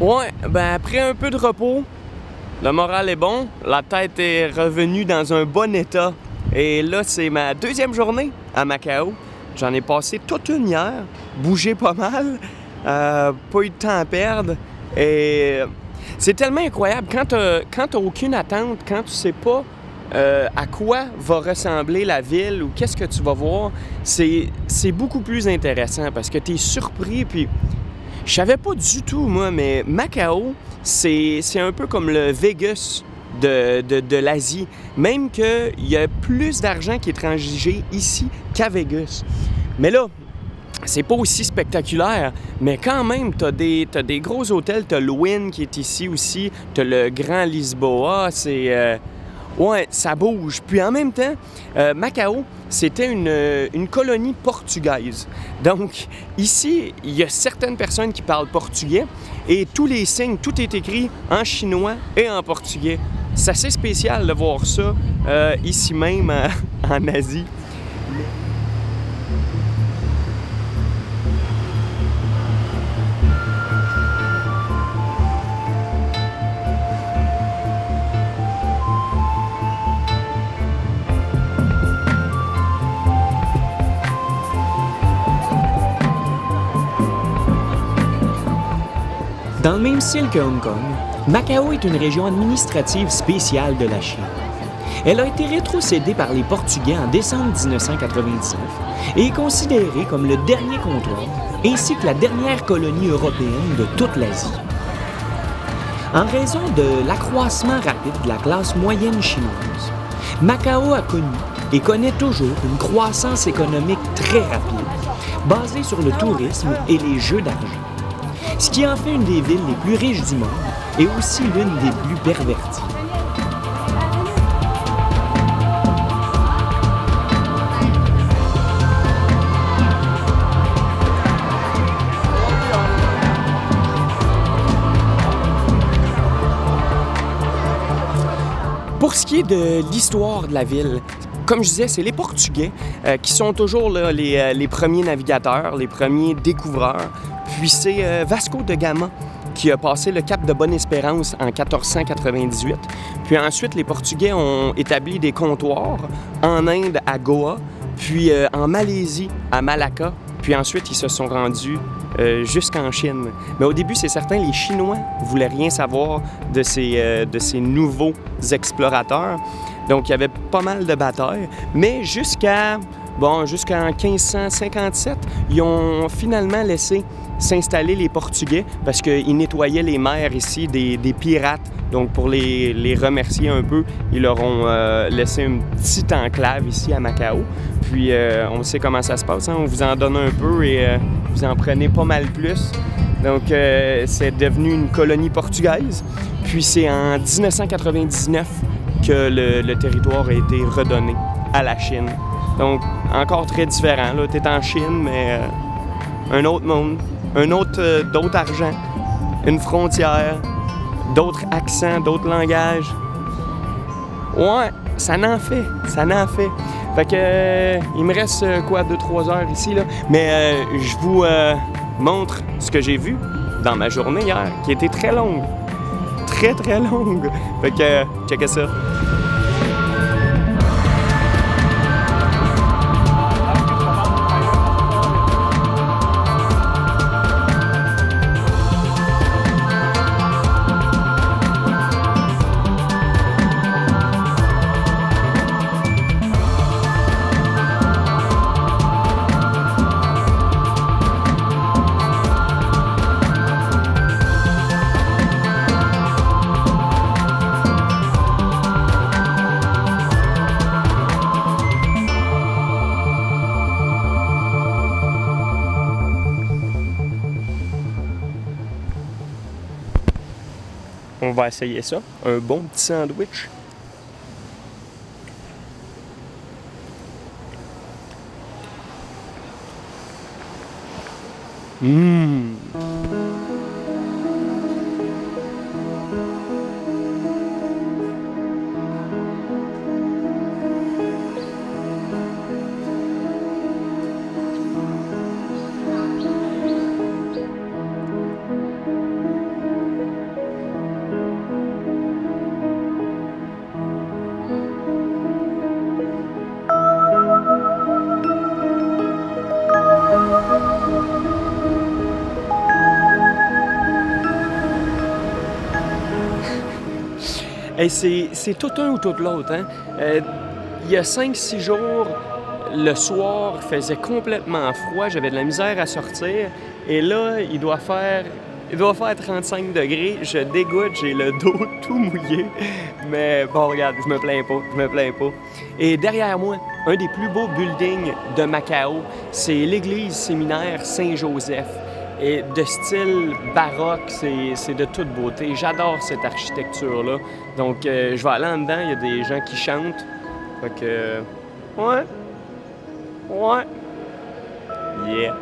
Ouais, ben après un peu de repos, le moral est bon, la tête est revenue dans un bon état. Et là, c'est ma deuxième journée à Macao. J'en ai passé toute une hier, bougé pas mal, pas eu de temps à perdre. Et c'est tellement incroyable quand t'as aucune attente, quand tu sais pas à quoi va ressembler la ville ou qu'est-ce que tu vas voir, c'est beaucoup plus intéressant parce que tu es surpris. Puis je savais pas du tout, moi, mais Macao, c'est un peu comme le Vegas de l'Asie. Même qu'il y a plus d'argent qui est transigé ici qu'à Vegas. Mais là, c'est pas aussi spectaculaire, mais quand même, t'as des gros hôtels. T'as le Wynn qui est ici aussi, t'as le Grand Lisboa, ouais, ça bouge. Puis en même temps, Macao, c'était une colonie portugaise. Donc ici, il y a certaines personnes qui parlent portugais et tous les signes, tout est écrit en chinois et en portugais. C'est assez spécial de voir ça ici même en Asie. Dans le même style que Hong Kong, Macao est une région administrative spéciale de la Chine. Elle a été rétrocédée par les Portugais en décembre 1999 et est considérée comme le dernier comptoir ainsi que la dernière colonie européenne de toute l'Asie. En raison de l'accroissement rapide de la classe moyenne chinoise, Macao a connu et connaît toujours une croissance économique très rapide, basée sur le tourisme et les jeux d'argent. Ce qui en fait une des villes les plus riches du monde et aussi l'une des plus perverties. Pour ce qui est de l'histoire de la ville, comme je disais, c'est les Portugais qui sont toujours là, les premiers navigateurs, les premiers découvreurs. Puis c'est Vasco de Gama qui a passé le cap de Bonne-Espérance en 1498. Puis ensuite, les Portugais ont établi des comptoirs en Inde, à Goa, puis en Malaisie, à Malacca. Puis ensuite, ils se sont rendus jusqu'en Chine. Mais au début, c'est certain, les Chinois ne voulaient rien savoir de ces nouveaux explorateurs. Donc, il y avait pas mal de batailles. Mais jusqu'en 1557, ils ont finalement laissé s'installer les Portugais parce qu'ils nettoyaient les mers ici des pirates. Donc, pour les remercier un peu, ils leur ont laissé une petite enclave ici à Macao. Puis, on sait comment ça se passe, hein? On vous en donne un peu et vous en prenez pas mal plus. Donc, c'est devenu une colonie portugaise. Puis, c'est en 1999 que le territoire a été redonné à la Chine. Donc, encore très différent. Tu es en Chine, mais un autre monde, d'autres argent, une frontière, d'autres accents, d'autres langages. Ouais, ça n'en fait. Fait que, il me reste 2-3 heures ici, là. Mais je vous montre ce que j'ai vu dans ma journée hier, qui était très longue. Très, très longue. Fait que, checkez ça. On va essayer ça, un bon petit sandwich. Mmh. Hey, c'est tout un ou tout l'autre, hein? Il y a 5-6 jours, le soir, il faisait complètement froid, j'avais de la misère à sortir. Et là, il doit faire 35 degrés, je dégoûte, j'ai le dos tout mouillé. Mais bon, regarde, je me plains pas. Et derrière moi, un des plus beaux buildings de Macao, c'est l'église séminaire Saint-Joseph. Et de style baroque, c'est de toute beauté. J'adore cette architecture-là. Donc, je vais aller en dedans, il y a des gens qui chantent. Fait que... ouais. Yeah.